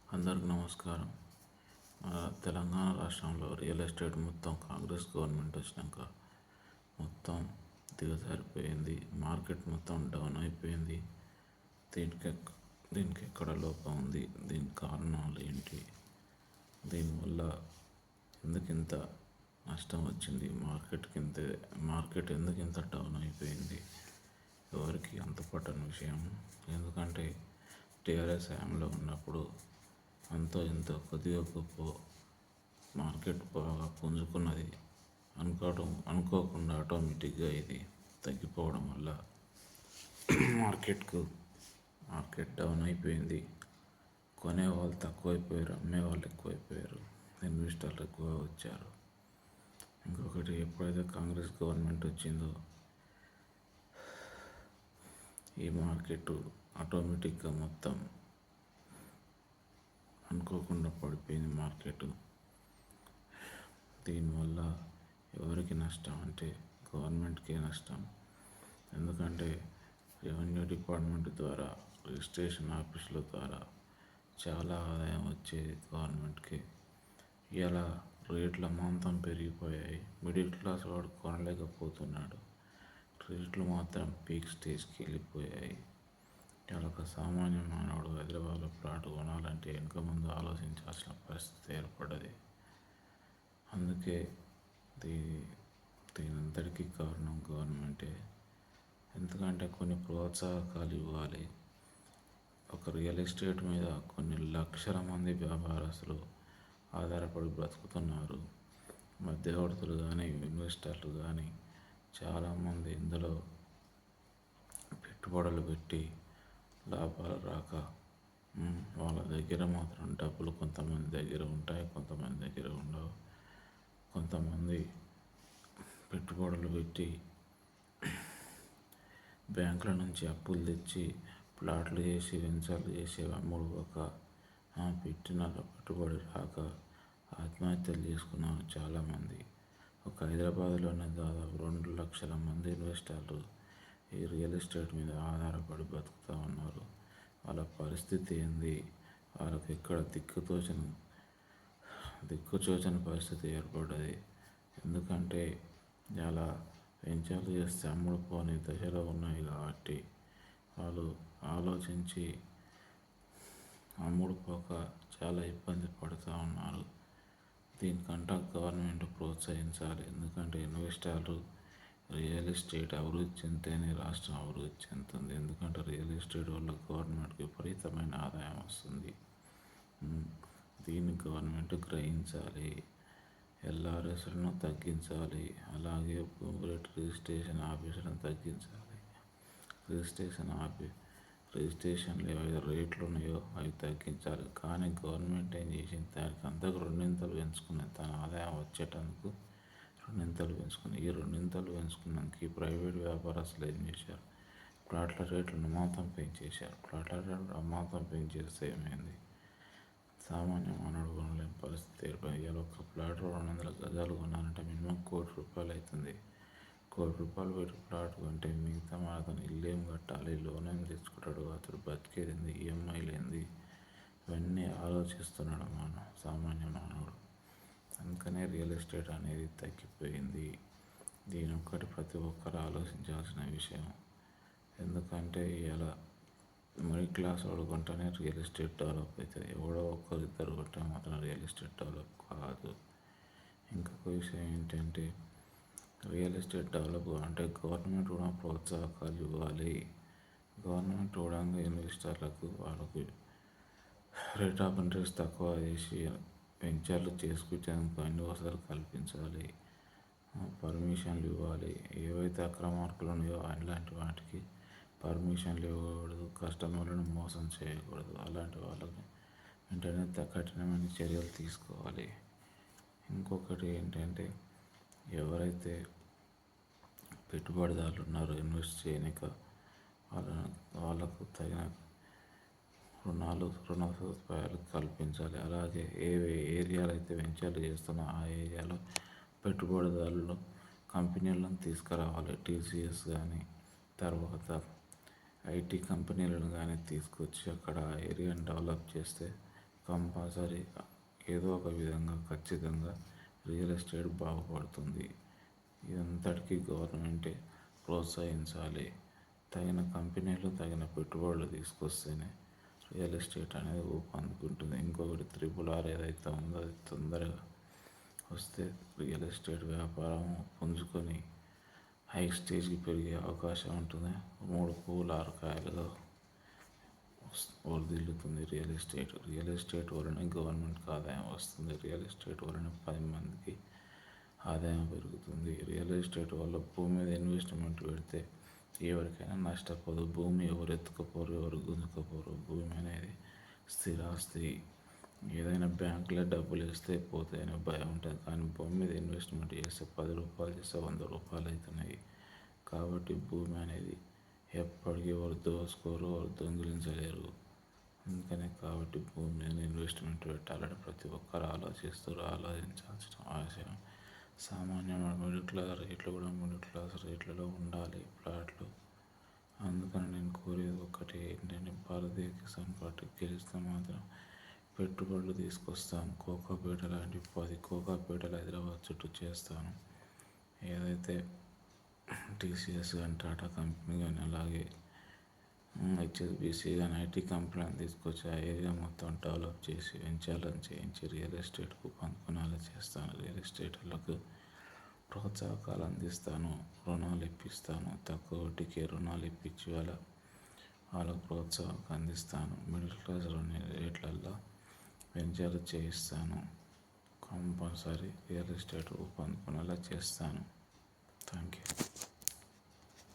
అందరికి నమస్కారం. మన తెలంగాణ రాష్ట్రంలో రియల్ ఎస్టేట్ మొత్తం కాంగ్రెస్ గవర్నమెంట్ వచ్చినాక మొత్తం దిగజారిపోయింది. మార్కెట్ మొత్తం డౌన్ అయిపోయింది. దీనికి దీనికి ఎక్కడ లోపం ఉంది? దీనికి కారణాలు ఏంటి? దీనివల్ల ఎందుకు ఇంత నష్టం వచ్చింది? మార్కెట్ ఎందుకు ఇంత డౌన్ అయిపోయింది? ఎవరికి అంత పట్టని విషయం. ఎందుకంటే టీఆర్ఎస్ హయాంలో ఉన్నప్పుడు అంతో ఇంతో కొద్దిగా గొప్ప మార్కెట్ బాగా పుంజుకున్నది. అనుకోకుండా ఆటోమేటిక్గా ఇది తగ్గిపోవడం వల్ల మార్కెట్ డౌన్ అయిపోయింది. కొనేవాళ్ళు తక్కువైపోయారు, అమ్మేవాళ్ళు ఎక్కువైపోయారు, ఇన్వెస్టర్లు ఎక్కువ వచ్చారు. ఇంకొకటి, ఎప్పుడైతే కాంగ్రెస్ గవర్నమెంట్ వచ్చిందో ఈ మార్కెట్ ఆటోమేటిక్గా మొత్తం అనుకోకుండా పడిపోయింది మార్కెట్. దీనివల్ల ఎవరికి నష్టం అంటే గవర్నమెంట్కే నష్టం. ఎందుకంటే రెవెన్యూ డిపార్ట్మెంట్ ద్వారా, రిజిస్ట్రేషన్ ఆఫీసుల ద్వారా చాలా ఆదాయం వచ్చేది గవర్నమెంట్కి. ఇలా రేట్ల మాంతం పెరిగిపోయాయి. మిడిల్ క్లాస్ వాడు కొనలేకపోతున్నాడు. రేట్లు మాత్రం పీక్ స్టేజ్కి వెళ్ళిపోయాయి. ఇలా ఒక సామాన్య మానవుడు హైదరాబాద్లో ప్లాట్ కొనాలంటే వెనుక ముందు ఆలోచించాల్సిన పరిస్థితి ఏర్పడ్డది. అందుకే దీనంతటికీ కారణం గవర్నమెంటే. ఎందుకంటే కొన్ని ప్రోత్సాహకాలు ఇవ్వాలి. ఒక రియల్ ఎస్టేట్ మీద కొన్ని లక్షల మంది వ్యాపారస్తులు ఆధారపడి బ్రతుకుతున్నారు. మధ్యవర్తులు కానీ, ఇన్వెస్టర్లు కానీ చాలామంది ఇందులో పెట్టుబడులు పెట్టి లాభాలు రాక వాళ్ళ దగ్గర మాత్రం డబ్బులు కొంతమంది దగ్గర ఉంటాయి, కొంతమంది దగ్గర ఉండవు. కొంతమంది పెట్టుబడులు పెట్టి బ్యాంకుల నుంచి అప్పులు తెచ్చి ప్లాట్లు చేసి, వెంచర్లు చేసి అమ్ముడుపోక పెట్టిన పెట్టుబడి రాక ఆత్మహత్యలు చేసుకున్న చాలామంది. ఒక హైదరాబాద్లోనే దాదాపు 2 లక్షల మంది ఇన్వెస్టర్లు ఈ రియల్ ఎస్టేట్ మీద ఆధారపడి బతుకుతూ ఉన్నారు. వాళ్ళ పరిస్థితి ఏంది? వాళ్ళకి ఎక్కడ దిక్కుచోచని పరిస్థితి ఏర్పడ్డది. ఎందుకంటే ఇలా వెంచర్లు చేస్తే అమ్ముడుపోని దశలో ఉన్నాయి కాబట్టి వాళ్ళు ఆలోచించి అమ్ముడుపోక చాలా ఇబ్బంది పడుతూ ఉన్నారు. దీనికంటే గవర్నమెంట్ ప్రోత్సహించాలి. ఎందుకంటే ఇన్వెస్టర్లు రియల్ ఎస్టేట్ అభివృద్ధి చెందితేనే రాష్ట్రం అభివృద్ధి చెందుతుంది. ఎందుకంటే రియల్ ఎస్టేట్ వల్ల గవర్నమెంట్కి విపరీతమైన ఆదాయం వస్తుంది. దీన్ని గవర్నమెంట్ గ్రహించాలి. ఎల్ఆర్ఎస్లను తగ్గించాలి. అలాగే రిజిస్ట్రేషన్ ఆఫీసులను తగ్గించాలి. రిజిస్ట్రేషన్లు ఏవైతే రేట్లు ఉన్నాయో అవి తగ్గించాలి. కానీ గవర్నమెంట్ ఏం చేసింది? దానికి అంతకు రెండింతలు పెంచుకుని తన ఆదాయం వచ్చేటందుకు రెండింతలు పెంచుకుని ఈ రెండింతలు పెంచుకున్నాక ఈ ప్రైవేట్ వ్యాపారస్తులు ఏం చేశారు? ప్లాట్ల రేట్లను మాత్రం పెంచేశారు. ప్లాట్ల రేట్లు మాత్రం పెంచేస్తే ఏమైంది? సామాన్య మానవుడు కొనలేని పరిస్థితి ఏర్పడింది. ఇలా ఒక ప్లాట్ 200 గజాలు కొనాలంటే మినిమం ₹1,00,00,000 అవుతుంది. ₹1,00,00,000 పెట్టి ప్లాట్ కొంటే మిగతా అతను ఇల్లు ఏం కట్టాలి, లోన్ ఏం తెచ్చుకుంటాడు, అతడు బతికేది, ఈఎంఐలు ఏంది, ఇవన్నీ ఆలోచిస్తున్నాడు సామాన్య మానవుడు. అందుకనే రియల్ ఎస్టేట్ అనేది తగ్గిపోయింది. దీని ఒక్కటి ప్రతి ఒక్కరు ఆలోచించాల్సిన విషయం. ఎందుకంటే ఇలా మిడిల్ క్లాస్ వాడు కొంటేనే రియల్ ఎస్టేట్ డెవలప్ అవుతుంది. ఎవడో ఇద్దరు కొంటే మాత్రం రియల్ ఎస్టేట్ డెవలప్ కాదు. ఇంకొక విషయం ఏంటంటే రియల్ ఎస్టేట్ డెవలప్ అంటే గవర్నమెంట్ కూడా ప్రోత్సాహకాలు ఇవ్వాలి. గవర్నమెంట్ కూడా ఇన్వెస్టర్లకు వాళ్ళకి రేట్ ఆఫ్ ఇంట్రెస్ట్ తక్కువ చేసి వెంచర్లు చేసుకునేందుకు అన్ని వసతులు కల్పించాలి. పర్మిషన్లు ఇవ్వాలి. ఏవైతే అక్రమార్కులు ఉన్నాయో అలాంటి వాటికి పర్మిషన్లు ఇవ్వకూడదు. కస్టమర్లను మోసం చేయకూడదు. అలాంటి వాళ్ళకి వెంటనే కఠినమైన చర్యలు తీసుకోవాలి. ఇంకొకటి ఏంటంటే ఎవరైతే పెట్టుబడిదారులు ఉన్నారో ఇన్వెస్ట్ చేయనిక వాళ్ళకు తగిన రుణ సదుపాయాలు కల్పించాలి. అలాగే ఏ ఏరియాలో అయితే వెంచర్లు చేస్తున్నా ఆ ఏరియాలో పెట్టుబడిదారులు కంపెనీలను తీసుకురావాలి. టీసీఎస్ కానీ, తర్వాత ఐటీ కంపెనీలను కానీ తీసుకొచ్చి అక్కడ ఆ ఏరియాని డెవలప్ చేస్తే కంపల్సరీ ఏదో ఒక విధంగా ఖచ్చితంగా రియల్ ఎస్టేట్ బాగుపడుతుంది. ఇదంతటికీ గవర్నమెంటే ప్రోత్సహించాలి. తగిన కంపెనీలు తగిన పెట్టుబడులు తీసుకొస్తేనే రియల్ ఎస్టేట్ అనేది ఊపందుకుంటుంది. ఇంకొకటి RRR ఏదైతే ఉందో అది తొందరగా వస్తే రియల్ ఎస్టేట్ వ్యాపారం పుంజుకొని హై స్టేజ్కి పెరిగే అవకాశం ఉంటుంది. 3 పువ్వులు 6 కాయలుగా వర్ధిల్లుతుంది రియల్ ఎస్టేట్ వలన గవర్నమెంట్కి ఆదాయం వస్తుంది. రియల్ ఎస్టేట్ వలన 10 మందికి ఆదాయం పెరుగుతుంది. రియల్ ఎస్టేట్ వల్ల భూమి మీద ఇన్వెస్ట్మెంట్ పెడితే ఎవరికైనా నష్టపోదు. భూమి ఎవరు ఎత్తుకపోరు, ఎవరు గుంజుకపోరు. భూమి అనేది స్థిరాస్తి. ఏదైనా బ్యాంకులో డబ్బులు వేస్తే పోతాయనే భయం ఉంటుంది. కానీ భూమి మీద ఇన్వెస్ట్మెంట్ చేస్తే 10 రూపాయలు చేస్తే 100 రూపాయలు అవుతున్నాయి. కాబట్టి భూమి అనేది ఎప్పటికీ ఎవరు దోసుకోరు, ఎవరు దొంగిలించలేరు. అందుకనే కాబట్టి భూమి మీద ఇన్వెస్ట్మెంట్ పెట్టాలని ప్రతి ఒక్కరు ఆలోచించాల్సిన అవసరం. సామాన్యమైన మిడిల్ క్లాస్ రేట్లు కూడా మిడిల్ క్లాస్ రేట్లలో ఉండాలి ప్లాట్లు. అందుకని నేను కోరేది ఒకటి ఏంటంటే భారతీయ కిసాన్ పార్టీ గెలిస్తే మాత్రం పెట్టుబడులు తీసుకొస్తాను. కోకాపేట లాంటి 10 కోకాపేటలు హైదరాబాద్ చుట్టూ చేస్తాను. ఏదైతే TCS కానీ టాటా కంపెనీ కానీ అలాగే HSBC కానీ ఐటీ కంపెనీలను తీసుకొచ్చి ఆ ఏరియా మొత్తం డెవలప్ చేసి వెంచర్లను చేయించి రియల్ ఎస్టేట్కు పంచుకునేలా చేస్తాను. రియల్ ఎస్టేట్లకు ప్రోత్సాహకాలు అందిస్తాను, రుణాలు ఇప్పిస్తాను. తక్కువ వడ్డీకి రుణాలు ఇప్పించి వాళ్ళకు ప్రోత్సాహం అందిస్తాను. మిడిల్ క్లాస్ రేట్లల్లో వెంచర్లు చేయిస్తాను. కంపల్సరీ రియల్ ఎస్టేట్ ఊపందుకునేలా చేస్తాను. Thank you.